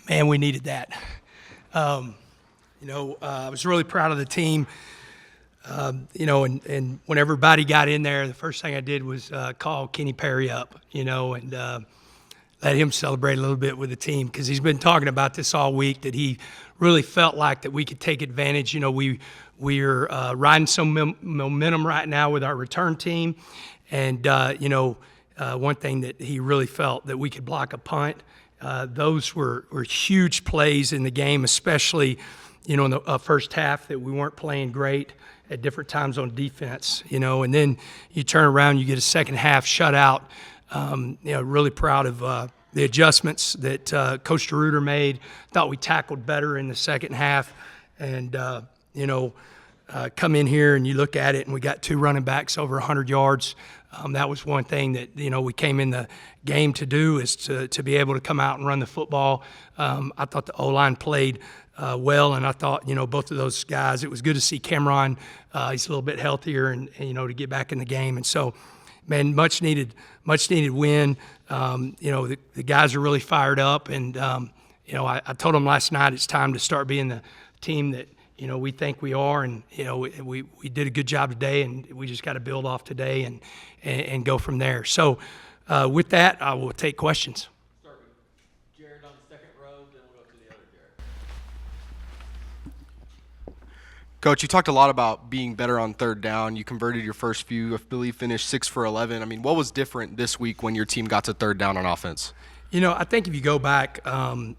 Man, we needed that. I was really proud of the team. And when everybody got in there, the first thing I did was call Kenny Perry up, and let him celebrate a little bit with the team, because he's been talking about this all week, that he really felt like that we could take advantage. We're riding some momentum right now with our return team, and one thing that he really felt that we could block a punt. Those were huge plays in the game, especially in the first half, that we weren't playing great at different times on defense, and then you turn around, you get a second half shutout. Really proud of the adjustments that Coach DeRuiter made. Thought we tackled better in the second half, and come in here and you look at it, and we got 2 running backs over 100 yards. That was one thing that we came in the game to do, is to be able to come out and run the football. I thought the O-line played well, and I thought both of those guys. It was good to see Cameron. He's a little bit healthier, and to get back in the game. And so, man, much needed win. The guys are really fired up, and I told them last night it's time to start being the team that we think we are, and we did a good job today, and we just got to build off today and go from there. So with that, I will take questions. Start with Jared on the second row, then we'll go to the other Jared. Coach, you talked a lot about being better on third down. You converted your first few, I believe, finished 6 for 11. I mean, what was different this week when your team got to third down on offense? I think if you go back and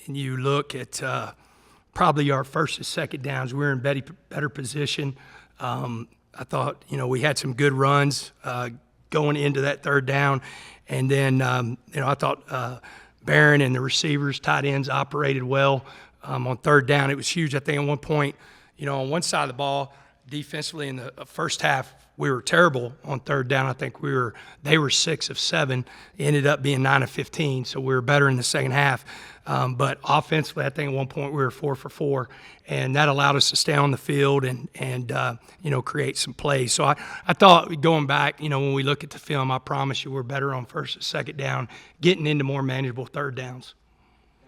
you look at probably our first and second downs, we were in better position. I thought, we had some good runs going into that third down. And then, I thought Behren and the receivers, tight ends, operated well. On third down, it was huge. I think at one point, on one side of the ball, defensively in the first half, we were terrible on third down. I think they were 6 of 7, ended up being 9 of 15, so we were better in the second half. But offensively, I think at one point we were 4 for 4, and that allowed us to stay on the field and create some plays. So I thought, going back, when we look at the film, I promise you we're better on first and second down, getting into more manageable third downs.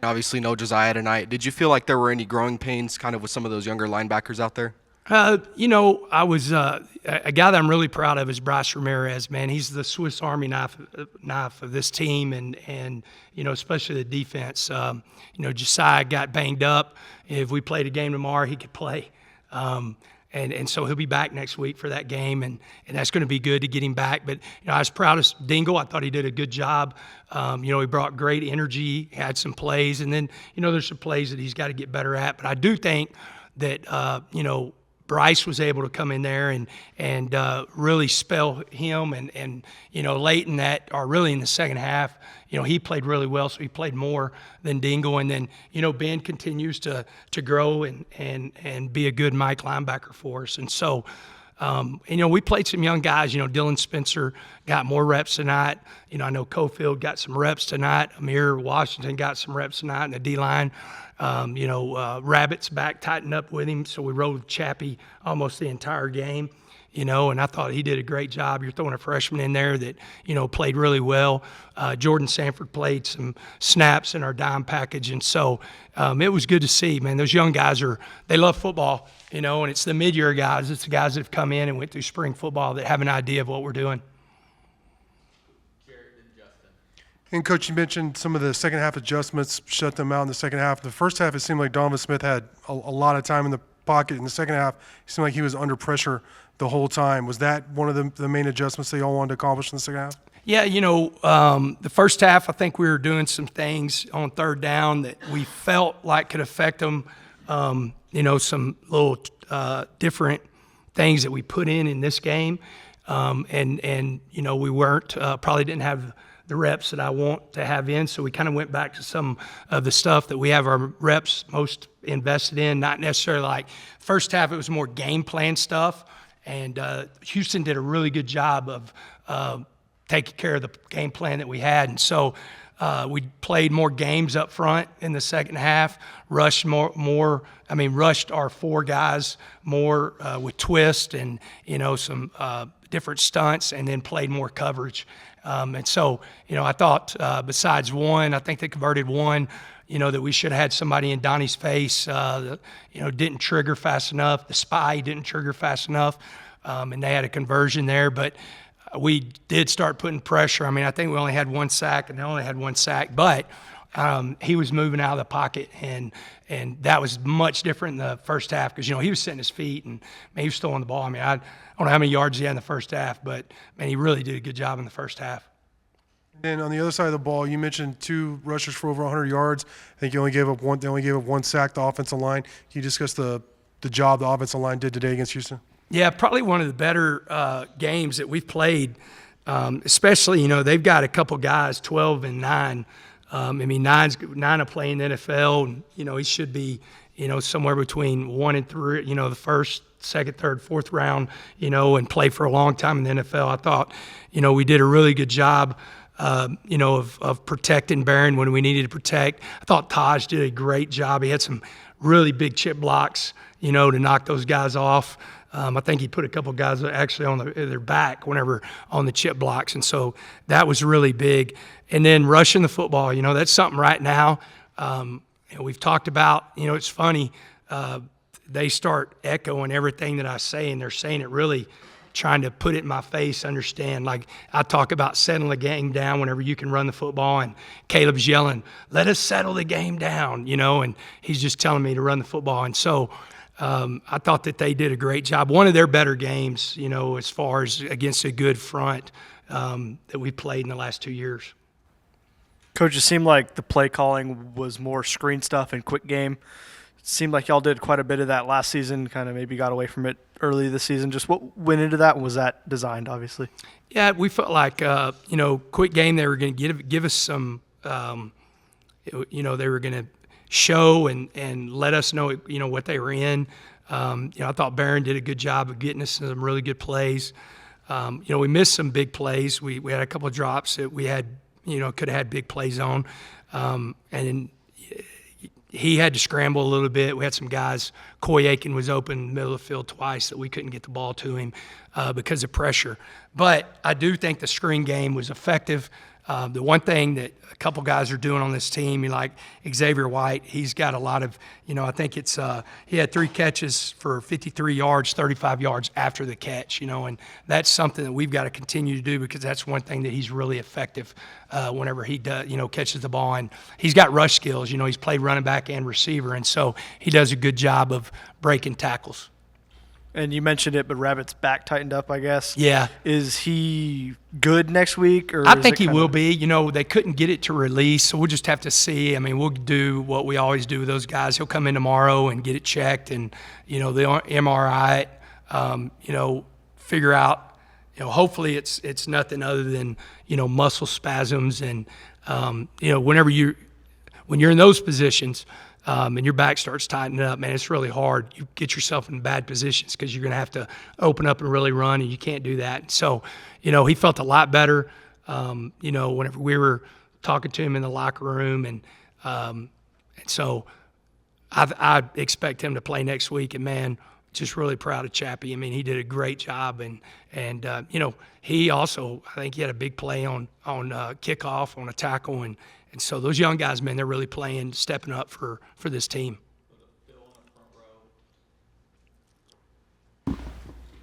Obviously, no Josiah tonight. Did you feel like there were any growing pains kind of with some of those younger linebackers out there? I was a guy that I'm really proud of is Bryce Ramirez. Man, he's the Swiss Army knife of this team, and especially the defense. Josiah got banged up. If we played a game tomorrow, he could play. And so he'll be back next week for that game, and that's going to be good to get him back. But I was proud of Dingle. I thought he did a good job. He brought great energy, had some plays, and then there's some plays that he's got to get better at. But I do think that Bryce was able to come in there and really spell him, and late in that, or really in the second half, he played really well, so he played more than Dingle. And then Ben continues to grow and be a good Mike linebacker for us. And so we played some young guys. Dylan Spencer got more reps tonight. I know Cofield got some reps tonight. Amir Washington got some reps tonight in the D-line. Rabbit's back tightened up with him, so we rode Chappie almost the entire game, and I thought he did a great job. You're throwing a freshman in there that, played really well. Jordan Sanford played some snaps in our dime package, and so it was good to see, man. Those young guys they love football, and it's the mid-year guys. It's the guys that have come in and went through spring football that have an idea of what we're doing. And, Coach, you mentioned some of the second half adjustments shut them out in the second half. The first half, it seemed like Donovan Smith had a lot of time in the pocket. In the second half, it seemed like he was under pressure the whole time. Was that one of the main adjustments that y'all wanted to accomplish in the second half? Yeah, the first half, I think we were doing some things on third down that we felt like could affect them, some little different things that we put in this game. We weren't, probably didn't have the reps that I want to have in, so we kind of went back to some of the stuff that we have our reps most invested in, not necessarily like first half. It was more game plan stuff, and Houston did a really good job of taking care of the game plan that we had, and so we played more games up front in the second half, rushed our 4 guys more with twist and some different stunts and then played more coverage. And so, I thought besides one, I think they converted one, that we should have had somebody in Donnie's face, didn't trigger fast enough. The spy didn't trigger fast enough, and they had a conversion there. But we did start putting pressure. I mean, I think we only had one sack, and they only had one sack, but he was moving out of the pocket, and that was much different in the first half because, he was setting his feet, and he was still on the ball. I mean, I don't know how many yards he had in the first half, but, man, he really did a good job in the first half. And on the other side of the ball, you mentioned 2 rushers for over 100 yards. I think you only gave up one. They only gave up 1 sack. The offensive line. Can you discuss the job the offensive line did today against Houston? Yeah, probably one of the better games that we've played. Especially, they've got a couple guys, 12 and 9. I mean, 9 are playing the NFL. And, he should be, somewhere between 1 and 3. The first, second, third, fourth round. And play for a long time in the NFL. I thought, we did a really good job. Of protecting Behren when we needed to protect. I thought Tahj did a great job. He had some really big chip blocks, to knock those guys off. I think he put a couple guys actually on their back whenever on the chip blocks, and so that was really big. And then rushing the football, that's something right now. We've talked about. It's funny. They start echoing everything that I say, and they're saying it really trying to put it in my face, understand. Like, I talk about settling the game down whenever you can run the football, and Caleb's yelling, let us settle the game down, and he's just telling me to run the football. And so I thought that they did a great job. One of their better games, as far as against a good front that we played in the last 2 years. Coach, it seemed like the play calling was more screen stuff and quick game. It seemed like y'all did quite a bit of that last season, kind of maybe got away from it early this season. Just what went into that, and was that designed, obviously? Yeah, we felt like, quick game, they were going to give us some, they were going to show and let us know, what they were in. I thought Behren did a good job of getting us some really good plays. We missed some big plays. We had a couple of drops that we had, could have had big plays on. And he had to scramble a little bit. We had some guys. Coy Aiken was open in the middle of the field twice that we couldn't get the ball to him because of pressure. But I do think the screen game was effective. The one thing that a couple guys are doing on this team, like Xavier White, he's got a lot of, I think it's he had 3 catches for 53 yards, 35 yards after the catch, and that's something that we've got to continue to do because that's one thing that he's really effective whenever he does, catches the ball. And he's got rush skills, he's played running back and receiver, and so he does a good job of breaking tackles. And you mentioned it, but Rabbit's back tightened up, I guess. Yeah. Is he good next week? Or I think he will be. They couldn't get it to release, so we'll just have to see. I mean, we'll do what we always do with those guys. He'll come in tomorrow and get it checked and, the MRI it, figure out, hopefully it's nothing other than, muscle spasms. And, when you're in those positions, and your back starts tightening up, man, it's really hard. You get yourself in bad positions because you're going to have to open up and really run, and you can't do that. So, he felt a lot better, whenever we were talking to him in the locker room. And so I expect him to play next week. And, man, just really proud of Chappie. I mean, he did a great job. And he also, I think he had a big play on kickoff, on a tackle. And so those young guys, man, they're really playing, stepping up for this team.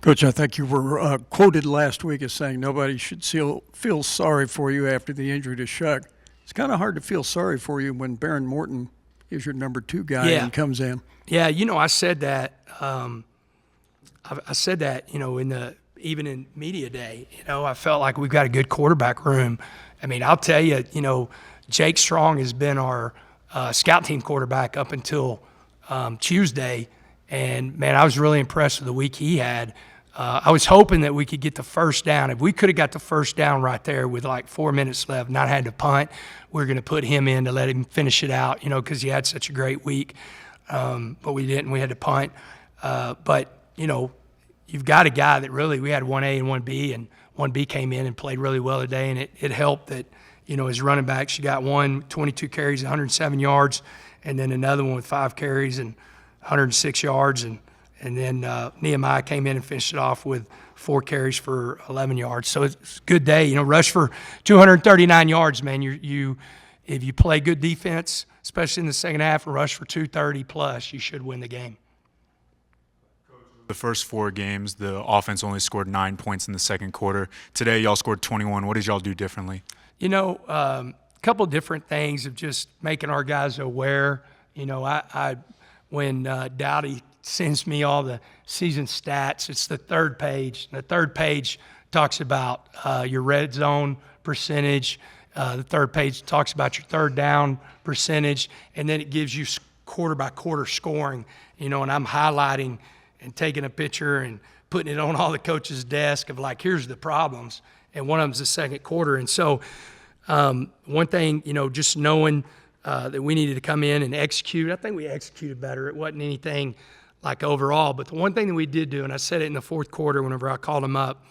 Coach, I think you were quoted last week as saying nobody should feel sorry for you after the injury to Shuck. It's kind of hard to feel sorry for you when Behren Morton is your number 2 guy and comes in. Yeah, I said that. I said that, even in media day. I felt like we've got a good quarterback room. I mean, I'll tell you, Jake Strong has been our scout team quarterback up until Tuesday, and, man, I was really impressed with the week he had. I was hoping that we could get the first down. If we could have got the first down right there with like 4 minutes left, not had to punt, we were going to put him in to let him finish it out, because he had such a great week. But we didn't. We had to punt. But, you've got a guy that really – we had 1A and 1B, and 1B came in and played really well today, and it helped that – his running backs, you got one, 22 carries, 107 yards, and then another one with 5 carries and 106 yards. And And then Nehemiah came in and finished it off with 4 carries for 11 yards. So it's a good day. Rush for 239 yards, man. If you play good defense, especially in the second half, and rush for 230 plus, you should win the game. The first 4 games, the offense only scored 9 points in the second quarter. Today, y'all scored 21. What did y'all do differently? A couple different things of just making our guys aware. When Dowdy sends me all the season stats, it's the third page. The third page talks about your red zone percentage. The third page talks about your third down percentage, and then it gives you quarter by quarter scoring. And I'm highlighting and taking a picture and putting it on all the coaches' desk of like, here's the problems. And one of them's the second quarter. And so one thing, just knowing that we needed to come in and execute. I think we executed better. It wasn't anything like overall. But the one thing that we did do, and I said it in the fourth quarter whenever I called them up,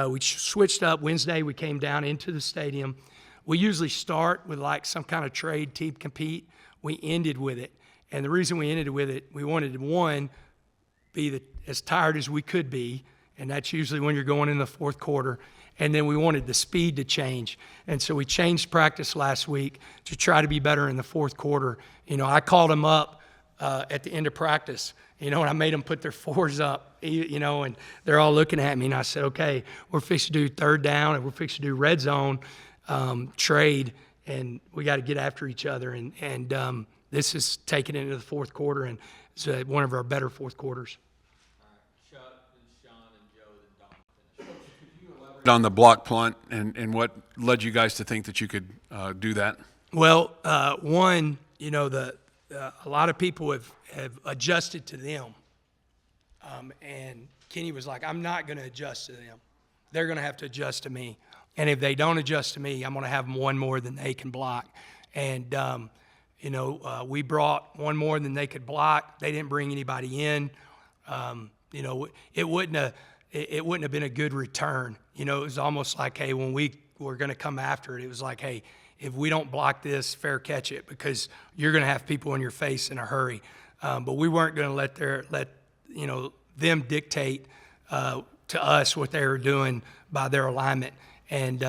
we switched up. Wednesday, we came down into the stadium. We usually start with like some kind of trade, team compete. We ended with it. And the reason we ended with it, we wanted to, one, be as tired as we could be, and that's usually when you're going in the fourth quarter. And then we wanted the speed to change. And so we changed practice last week to try to be better in the fourth quarter. I called them up at the end of practice, and I made them put their 4s up, and they're all looking at me. And I said, okay, we're fixing to do third down, and we're fixing to do red zone trade, and we got to get after each other. And this is taking it into the fourth quarter, and it's one of our better fourth quarters. Chuck, then Sean, and Joe, then Don finish. Could you elaborate On the block punt and what led you guys to think that you could do that? Well, one, a lot of people have adjusted to them. And Kenny was like, I'm not going to adjust to them. They're going to have to adjust to me. And if they don't adjust to me, I'm going to have them one more than they can block. And, we brought one more than they could block. They didn't bring anybody in. It wouldn't have been a good return. It was almost like, hey, when we were going to come after it, it was like, hey, if we don't block this, fair catch it, because you're going to have people in your face in a hurry. But we weren't going to let them dictate to us what they were doing by their alignment. And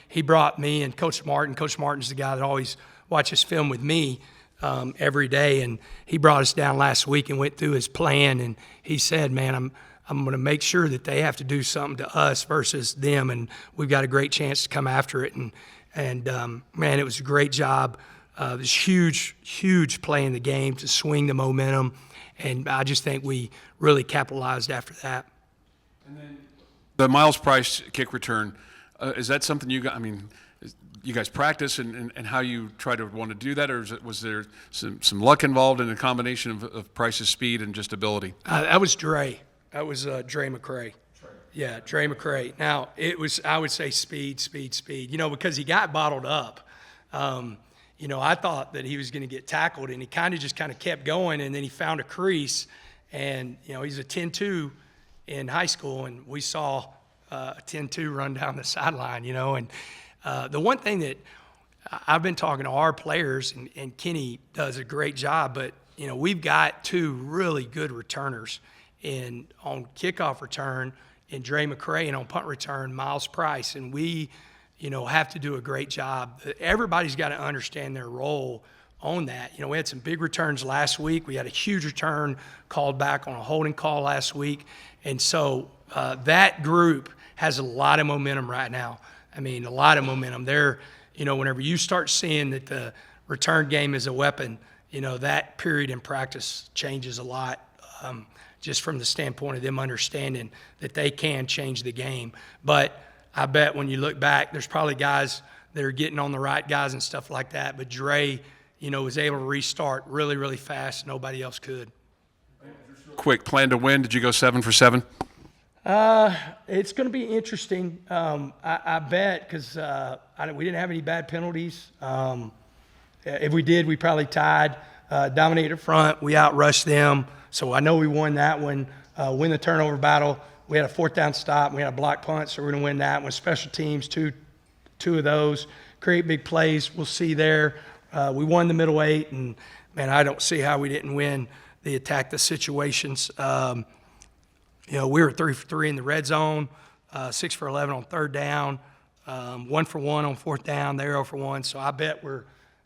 he brought me and Coach Martin. Coach Martin's the guy that always watches film with me every day, and he brought us down last week and went through his plan. And he said, "Man, I'm going to make sure that they have to do something to us versus them, and we've got a great chance to come after it." And man, it was a great job. It was huge play in the game to swing the momentum, and I just think we really capitalized after that. And then the Miles Price kick return, is that something you guys practice and how you try to want to do that, or was there some luck involved in a combination of Price's speed and just ability? That was Dre. That was Dre McCray. Yeah, Dre McCray. Now, it was, I would say speed, because he got bottled up. I thought that he was going to get tackled, and he kind of kept going, and then he found a crease. And, he's a 10-2 in high school, and we saw a 10-2 run down the sideline, And the one thing that I've been talking to our players, and Kenny does a great job, but, we've got 2 really good returners on kickoff return, and Dre McCray, and on punt return, Miles Price. And we, have to do a great job. Everybody's got to understand their role on that. We had some big returns last week. We had a huge return called back on a holding call last week. And so that group has a lot of momentum right now. A lot of momentum. They're, whenever you start seeing that the return game is a weapon, that period in practice changes a lot. Just from the standpoint of them understanding that they can change the game. But I bet when you look back, there's probably guys that are getting on the right guys and stuff like that. But Dre, was able to restart really, really fast. Nobody else could. Quick plan to win. Did you go 7 for 7? It's going to be interesting. I bet, because we didn't have any bad penalties. If we did, we probably tied. Dominated up front. We outrushed them. So I know we won that one. Win the turnover battle. We had a 4th down stop. We had a block punt, so we're going to win that one. Special teams, two of those. Create big plays. We'll see there. We won the middle 8, and, man, I don't see how we didn't win they attack the situations. We were 3 for 3 in the red zone, 6 for 11 on third down, 1 for 1 on fourth down. They were 0 for 1. So I bet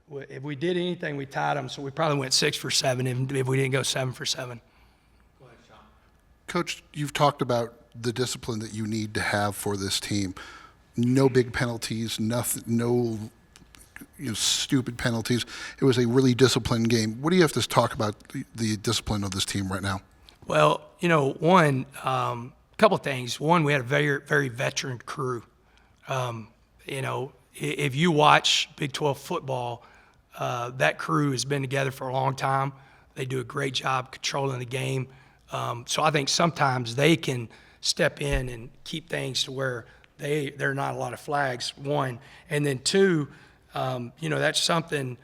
if we did anything, we tied them. So we probably went 6 for 7 if we didn't go 7 for 7. Go ahead, Sean. Coach, you've talked about the discipline that you need to have for this team. No big penalties, nothing, no stupid penalties. It was a really disciplined game. What do you have to talk about the discipline of this team right now? Well, one, couple things. One, we had a very, very veteran crew. If you watch Big 12 football, that crew has been together for a long time. They do a great job controlling the game. So I think sometimes they can step in and keep things to where there are not a lot of flags, one. And then two, that's something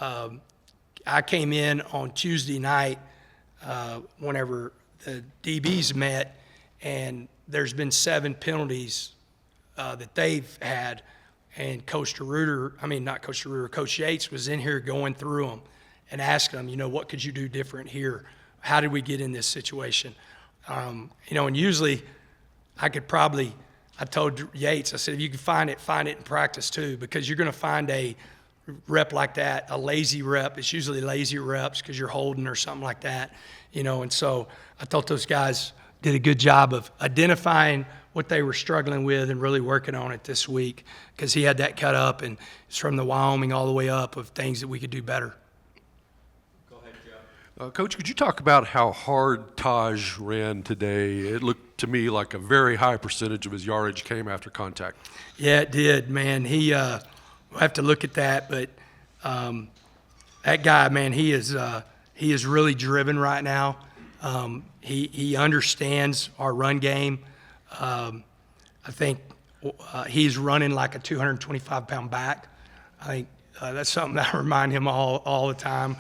I came in on Tuesday night whenever the DBs met, and there's been 7 penalties that they've had. And Coach Yates was in here going through them and asking them, what could you do different here? How did we get in this situation? And usually I told Yates, I said, if you can find it in practice too, because you're going to find a rep like that, a lazy rep. It's usually lazy reps because you're holding or something like that, and so I thought those guys did a good job of identifying what they were struggling with and really working on it this week, because he had that cut up, and it's from the Wyoming all the way up of things that we could do better. Go ahead, Joe. Coach, could you talk about how hard Tahj ran today? It looked to me like a very high percentage of his yardage came after contact. Yeah, it did, man. We'll have to look at that, but that guy, man, he is really driven right now. He understands our run game. I think he's running like a 225-pound back. I think that's something that I remind him all the time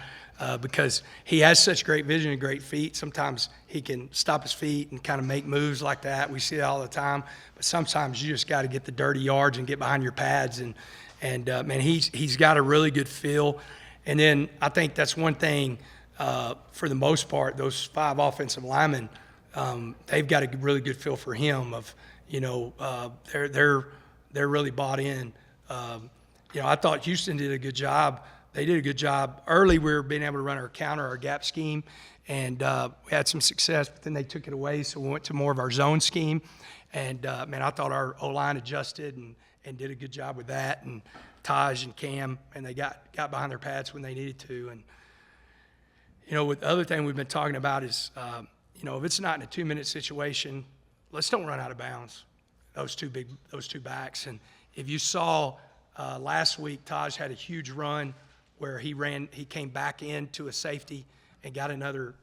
because he has such great vision and great feet. Sometimes he can stop his feet and kind of make moves like that. We see it all the time. But sometimes you just got to get the dirty yards and get behind your pads. And man, he's got a really good feel. And then I think that's one thing for the most part, those 5 offensive linemen, they've got a really good feel for him of, they're really bought in. I thought Houston did a good job. They did a good job. Early, we were being able to run our counter, our gap scheme, and we had some success, but then they took it away, so we went to more of our zone scheme. And, man, I thought our O-line adjusted and did a good job with that, and Tahj and Cam, and they got behind their pads when they needed to. And, with the other thing we've been talking about is, if it's not in a 2-minute situation, let's don't run out of bounds, those two backs. And if you saw last week, Tahj had a huge run where he came back into a safety and got another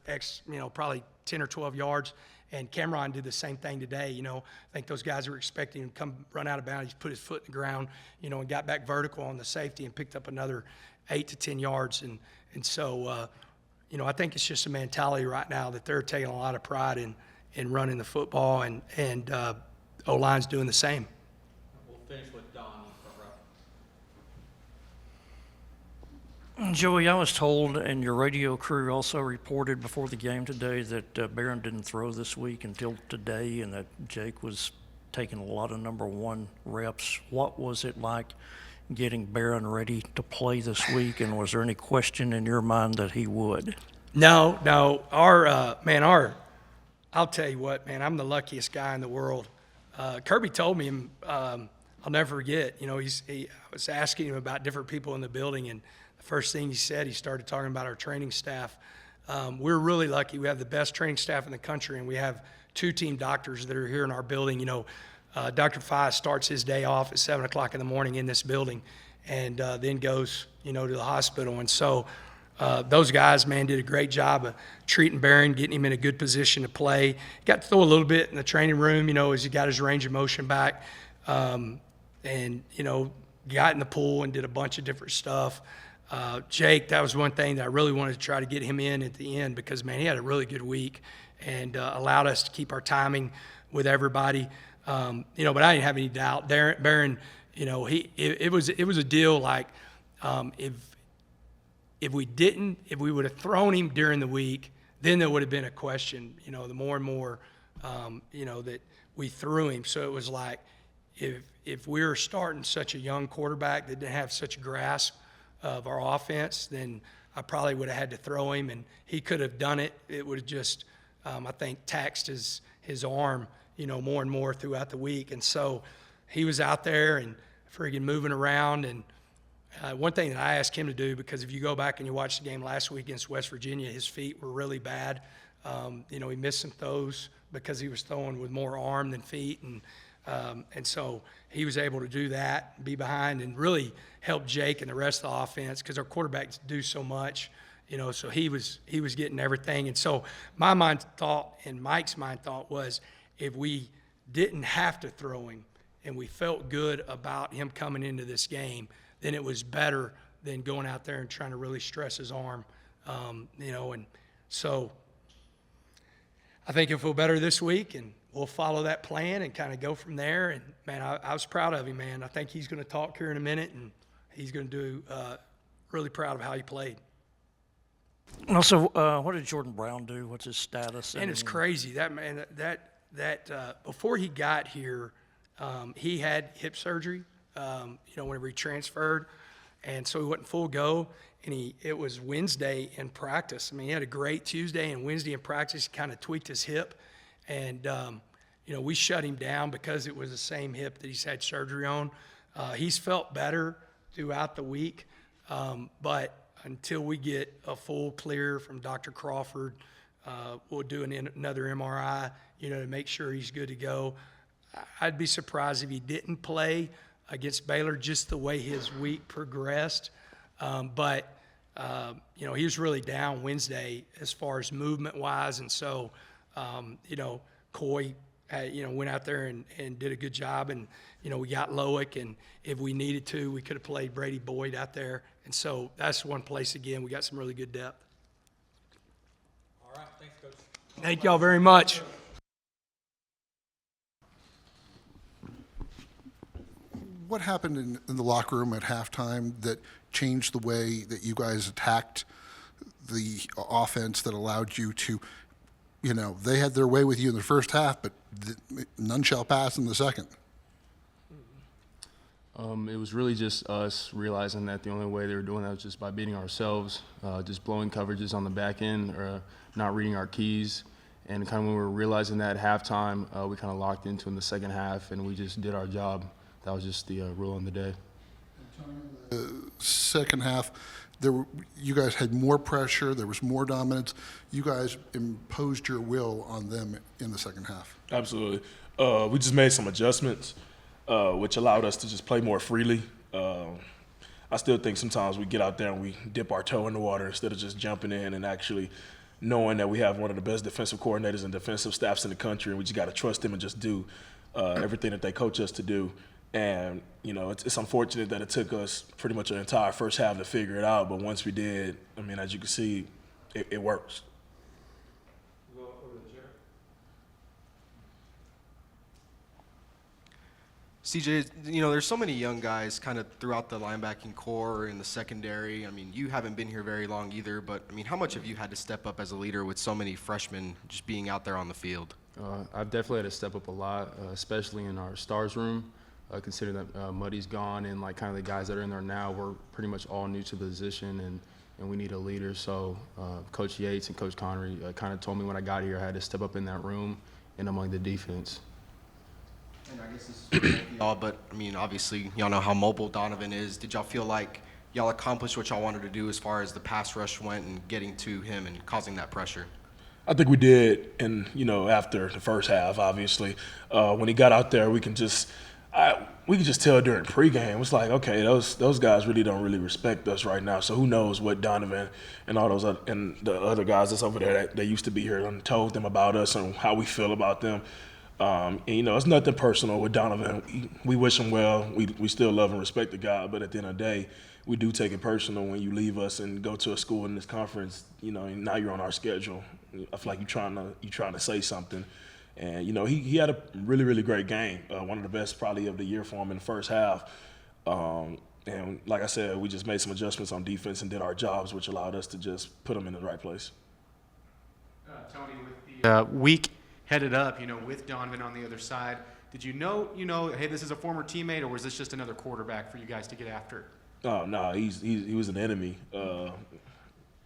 probably 10 or 12 yards. And Cameron did the same thing today. I think those guys were expecting him to come run out of bounds. He put his foot in the ground, and got back vertical on the safety and picked up another 8 to 10 yards. And so, I think it's just a mentality right now that they're taking a lot of pride in running the football, and O-line's doing the same. We'll finish with Don for Rupp. Joey, I was told, and your radio crew also reported before the game today, that Behren didn't throw this week until today, and that Jake was taking a lot of number 1 reps. What was it like getting Behren ready to play this week, and was there any question in your mind that he would? No. I'll tell you what, man, I'm the luckiest guy in the world. Kirby told me, I'll never forget, I was asking him about different people in the building, and the first thing he said, he started talking about our training staff. We're really lucky. We have the best training staff in the country, and we have 2 team doctors that are here in our building. Dr. Fye starts his day off at 7 o'clock in the morning in this building, and then goes, to the hospital. And so those guys, man, did a great job of treating Behren, getting him in a good position to play. Got to throw a little bit in the training room, as he got his range of motion back. And, got in the pool and did a bunch of different stuff. Jake, that was one thing that I really wanted to try to get him in at the end because, man, he had a really good week and allowed us to keep our timing with everybody. But I didn't have any doubt. Behren, it was a deal like if we would have thrown him during the week, then there would have been a question, the more and more, that we threw him. So it was like, if we were starting such a young quarterback that didn't have such a grasp of our offense, then I probably would have had to throw him, and he could have done it. It would have just, I think, taxed his arm, more and more throughout the week. And so he was out there and friggin' moving around. And one thing that I asked him to do, because if you go back and you watch the game last week against West Virginia, his feet were really bad. He missed some throws because he was throwing with more arm than feet. And so he was able to do that, be behind, and really help Jake and the rest of the offense because our quarterbacks do so much, so he was getting everything. And so my mind thought and Mike's mind thought was if we didn't have to throw him and we felt good about him coming into this game, then it was better than going out there and trying to really stress his arm, and so I think he'll feel better this week, and we'll follow that plan and kind of go from there. And, man, I was proud of him, man. I think he's going to talk here in a minute, and he's going to do really proud of how he played. And also, what did Jordan Brown do? What's his status? And it's crazy. That man, that before he got here, he had hip surgery, whenever he transferred. And so he wasn't full go. And it was Wednesday in practice. I mean, he had a great Tuesday and Wednesday in practice. He kind of tweaked his hip. And, we shut him down because it was the same hip that he's had surgery on. He's felt better throughout the week. But until we get a full clear from Dr. Crawford, we'll do another MRI, to make sure he's good to go. I'd be surprised if he didn't play against Baylor just the way his week progressed. But he was really down Wednesday as far as movement-wise. And so, Coy, went out there and did a good job. And, we got Loic. And if we needed to, we could have played Brady Boyd out there. And so that's one place, again, we got some really good depth. All right, thanks, Coach. Thank y'all very much. What happened in the locker room at halftime that changed the way that you guys attacked the offense that allowed you to, they had their way with you in the first half, but none shall pass in the second? It was really just us realizing that the only way they were doing that was just by beating ourselves, just blowing coverages on the back end or not reading our keys. And kind of when we were realizing that at halftime, we kind of locked into in the second half, and we just did our job. That was just the rule on the day. The second half, you guys had more pressure. There was more dominance. You guys imposed your will on them in the second half. Absolutely. We just made some adjustments, which allowed us to just play more freely. I still think sometimes we get out there and we dip our toe in the water instead of just jumping in and actually knowing that we have one of the best defensive coordinators and defensive staffs in the country, and we just got to trust them and just do everything that they coach us to do. And, it's unfortunate that it took us pretty much an entire first half to figure it out. But once we did, as you can see, it works. CJ, there's so many young guys kind of throughout the linebacking core and the secondary. You haven't been here very long either, but, how much have you had to step up as a leader with so many freshmen just being out there on the field? I've definitely had to step up a lot, especially in our stars room. Considering that Muddy's gone and kind of the guys that are in there now, we're pretty much all new to the position, and we need a leader. So Coach Yates and Coach Connery kind of told me when I got here I had to step up in that room and among the defense. And I guess this is for y'all, but obviously y'all know how mobile Donovan is. Did y'all feel like y'all accomplished what y'all wanted to do as far as the pass rush went and getting to him and causing that pressure? I think we did, and after the first half, obviously, when he got out there, we could just tell during pregame. It's like, okay, those guys don't really respect us right now. So who knows what Donovan and all those and the other guys that's over there that they used to be here and told them about us and how we feel about them. And it's nothing personal with Donovan. We wish him well. We still love and respect the guy, but at the end of the day, we do take it personal when you leave us and go to a school in this conference. And now you're on our schedule. I feel like you're trying to say something. And, he had a really, really great game, one of the best probably of the year for him in the first half. And like I said, we just made some adjustments on defense and did our jobs, which allowed us to just put him in the right place. Tony, with the week headed up, with Donovan on the other side, did you know, hey, this is a former teammate, or was this just another quarterback for you guys to get after? Oh no, he was an enemy.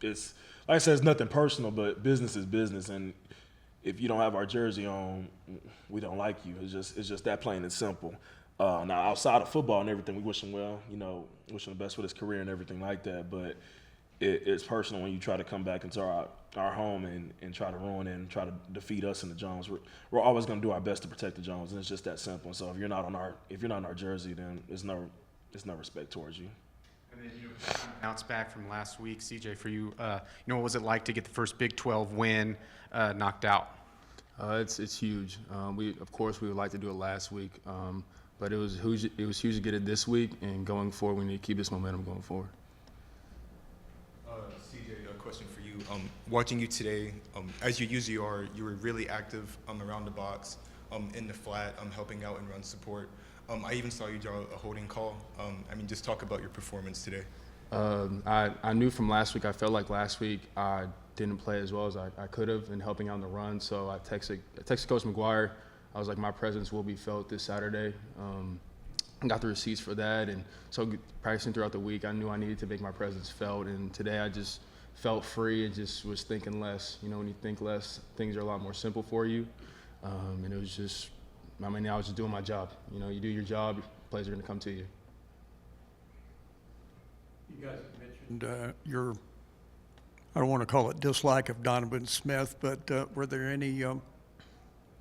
It's like I said, it's nothing personal, but business is business, and if you don't have our jersey on, we don't like you. It's just that plain and simple. Now outside of football and everything, we wish him well. Wish him the best with his career and everything like that. But it's personal when you try to come back into our home and try to ruin it and try to defeat us in the Jones. We're always going to do our best to protect the Jones, and it's just that simple. So if you're not on our jersey, then there's no respect towards you. And then bounce back from last week, CJ, for you. What was it like to get the first Big 12 win knocked out? It's huge. Of course we would like to do it last week, but it was huge. It was huge to get it this week, and going forward, we need to keep this momentum going forward. CJ, a question for you. Watching you today, as you usually are, you were really active around the box, in the flat, helping out and run support. I even saw you draw a holding call. Just talk about your performance today. I knew from last week, I felt like last week I didn't play as well as I could have in helping out on the run. So I texted Coach McGuire. I was like, my presence will be felt this Saturday. I got the receipts for that. And so practicing throughout the week, I knew I needed to make my presence felt. And today I just felt free and just was thinking less. When you think less, things are a lot more simple for you. And it was just, I was just doing my job. You do your job, plays are going to come to you. You guys mentioned your, I don't want to call it dislike of Donovan Smith, but were there any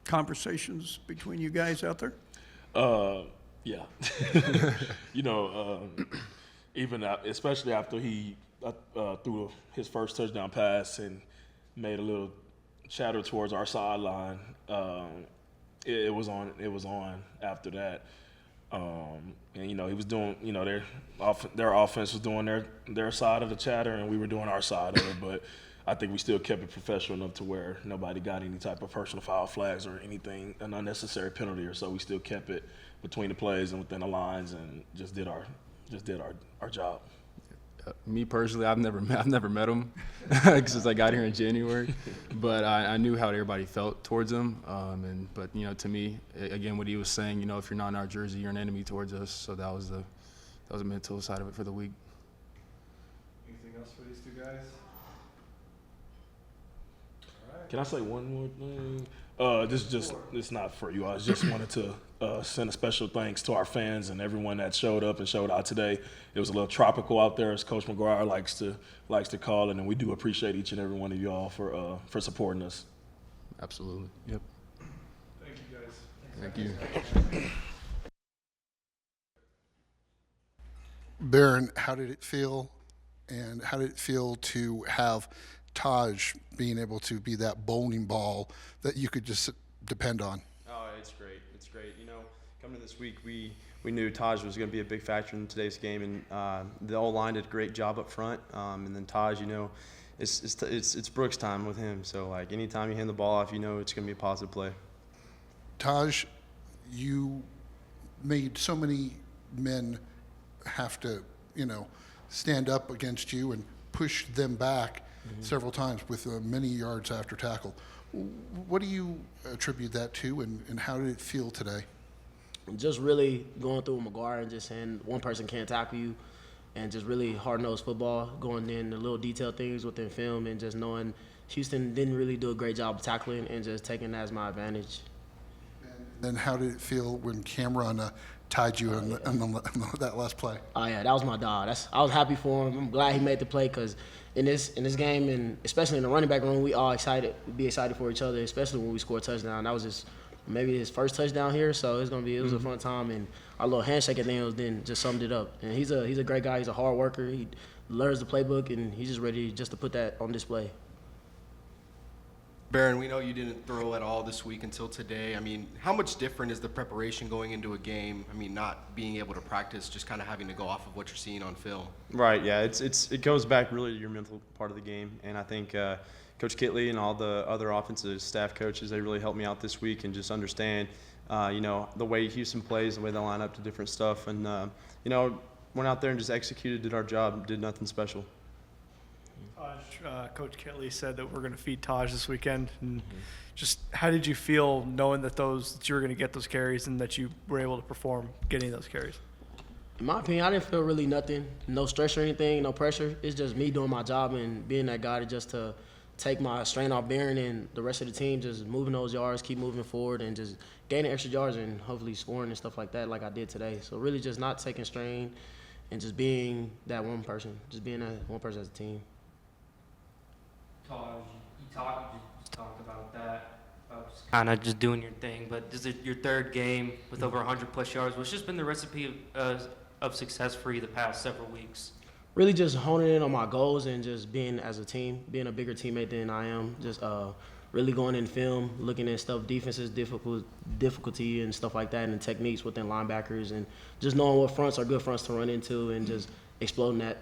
conversations between you guys out there? Yeah. Even especially after he threw his first touchdown pass and made a little chatter towards our sideline. It was on after that. And he was doing, their offense was doing their side of the chatter, and we were doing our side of it. But I think we still kept it professional enough to where nobody got any type of personal foul flags or anything, an unnecessary penalty or so. We still kept it between the plays and within the lines, and just did our job. Me personally, I've never met him since I got here in January, but I knew how everybody felt towards him. But to me, again, what he was saying, if you're not in our jersey, you're an enemy towards us. So that was the mental side of it for the week. Anything else for these two guys? All right. Can I say one more thing? It's not for you. I just wanted to send a special thanks to our fans and everyone that showed up and showed out today. It was a little tropical out there, as Coach McGuire likes to call it, and we do appreciate each and every one of y'all for supporting us. Absolutely. Yep. Thank you, guys. Thank you. Behren, how did it feel, and how did it feel to have Tahj being able to be that bowling ball that you could just depend on? Oh, it's great. It's great. Coming to this week, we knew Tahj was going to be a big factor in today's game, and the O-line did a great job up front. And then Tahj, it's Brooks time with him. So like anytime you hand the ball off, it's going to be a positive play. Tahj, you made so many men have to, stand up against you and push them back several times with many yards after tackle. What do you attribute that to, and how did it feel today? Just really going through with McGuire and just saying one person can't tackle you, and just really hard-nosed football, going in the little detailed things within film, and just knowing Houston didn't really do a great job of tackling and just taking that as my advantage. And then how did it feel when Cameron tied you on that last play? Oh yeah, that was my dog. I was happy for him. I'm glad he made the play, because in this game, and especially in the running back room, we all excited. We be excited for each other, especially when we score a touchdown. That was just maybe his first touchdown here, so it was a fun time, and our little handshake at the end then just summed it up. And he's a great guy. He's a hard worker. He learns the playbook, and he's just ready just to put that on display. Behren, we know you didn't throw at all this week until today. How much different is the preparation going into a game? Not being able to practice, just kind of having to go off of what you're seeing on film. Right, yeah. It goes back really to your mental part of the game. And I think Coach Kitley and all the other offensive staff coaches, they really helped me out this week and just understand, the way Houston plays, the way they line up to different stuff. And, went out there and just executed, did our job, did nothing special. Coach Kelly said that we're going to feed Tahj this weekend. And just how did you feel knowing that you were going to get those carries and that you were able to perform getting those carries? In my opinion, I didn't feel really nothing, no stress or anything, no pressure. It's just me doing my job and being that guy to take my strain off Behren and the rest of the team, just moving those yards, keep moving forward, and just gaining extra yards and hopefully scoring and stuff like that like I did today. So really just not taking strain and just being that one person, just being that one person as a team. Tahj, you talked about that, about just kind of just doing your thing, but this is your third game with over 100+ yards. What's just been the recipe of success for you the past several weeks? Really just honing in on my goals and just being as a team, being a bigger teammate than I am. Just really going in film, looking at stuff, defenses, difficulty and stuff like that, and techniques within linebackers, and just knowing what fronts are good fronts to run into and just exploding that.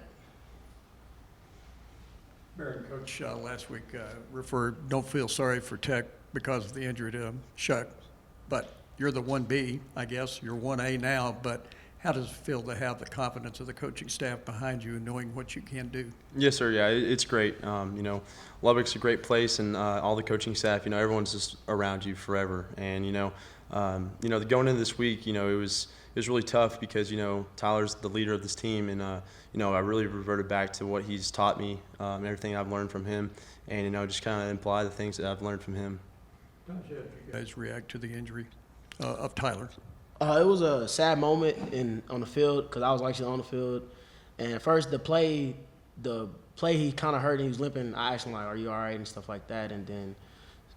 Behren, Coach last week referred, don't feel sorry for Tech because of the injury to Shuck, but you're the 1B, I guess. You're 1A now, but how does it feel to have the confidence of the coaching staff behind you and knowing what you can do? Yes, sir. Yeah, it's great. Lubbock's a great place, and all the coaching staff. Everyone's just around you forever. And going into this week, it was really tough because Tyler's the leader of this team, and I really reverted back to what he's taught me, everything I've learned from him, and just kind of imply the things that I've learned from him. How did you guys react to the injury of Tyler? It was a sad moment on the field because I was actually on the field. And at first, the play he kind of hurt and he was limping. I asked him, like, are you all right and stuff like that. And then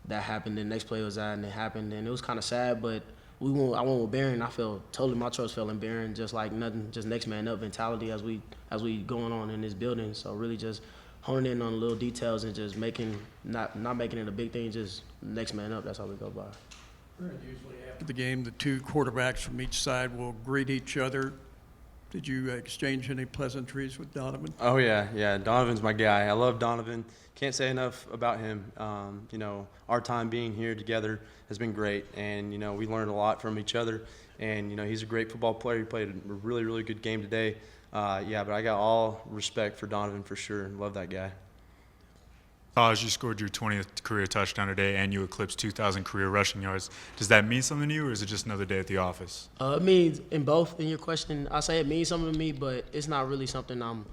that happened. The next play was that, and it happened. And it was kind of sad, but I went with Behren. I feel totally my trust fell in Behren, just like nothing, just next man up mentality as we going on in this building. So really just honing in on the little details and just not making it a big thing, just next man up. That's how we go by. Usually after the game, the two quarterbacks from each side will greet each other. Did you exchange any pleasantries with Donovan? Oh, yeah. Donovan's my guy. I love Donovan. Can't say enough about him. Our time being here together has been great, and, we learned a lot from each other. And, he's a great football player. He played a really, really good game today. But I got all respect for Donovan for sure, and love that guy. Tahj, you scored your 20th career touchdown today, and you eclipsed 2,000 career rushing yards. Does that mean something to you, or is it just another day at the office? It means in both. In your question, I say it means something to me, but it's not really something I'm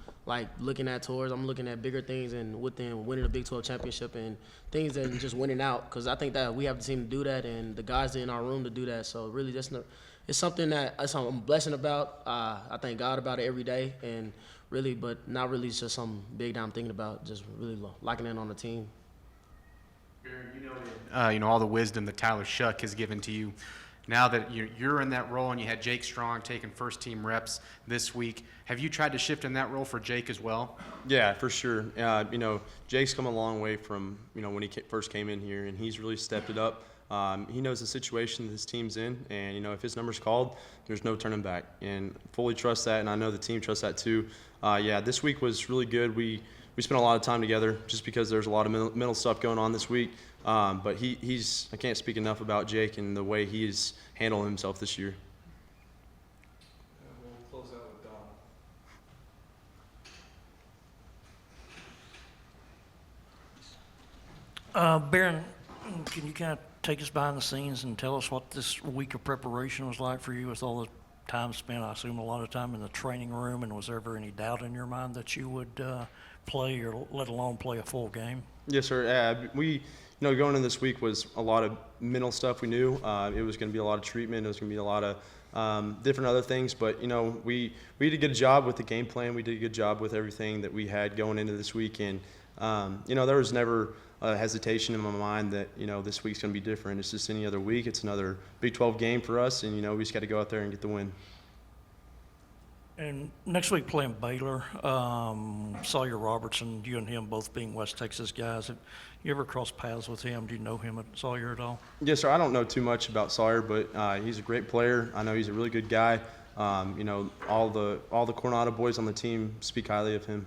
looking at towards. I'm looking at bigger things and within winning a Big 12 championship and things than just winning out. Because I think that we have the team to do that and the guys in our room to do that. So really, it's something that I'm a blessing about. I thank God about it every day, and really, but not really just some big I'm thinking about. Just really locking in on the team. All the wisdom that Tyler Shuck has given to you. Now that you're in that role and you had Jake Strong taking first-team reps this week, have you tried to shift in that role for Jake as well? Yeah, for sure. Jake's come a long way from, when he first came in here, and he's really stepped it up. He knows the situation that his team's in, and, if his number's called, there's no turning back. And fully trust that, and I know the team trusts that too. This week was really good. We spent a lot of time together just because there's a lot of mental stuff going on this week. But I can't speak enough about Jake and the way he's handled himself this year. We'll close out with Don. Behren, can you kind of take us behind the scenes and tell us what this week of preparation was like for you with all the time spent, I assume a lot of time in the training room, and was there ever any doubt in your mind that you would play or let alone play a full game? Yes, sir. Going into this week was a lot of mental stuff we knew. It was going to be a lot of treatment. It was going to be a lot of different other things. But, we did a good job with the game plan. We did a good job with everything that we had going into this week. And, there was never a hesitation in my mind that, this week's going to be different. It's just any other week. It's another Big 12 game for us. And, we just got to go out there and get the win. And next week playing Baylor, Sawyer Robertson, you and him both being West Texas guys. Have you ever crossed paths with him? Do you know him at Sawyer at all? Yes, sir. I don't know too much about Sawyer, but he's a great player. I know he's a really good guy. All the Coronado boys on the team speak highly of him.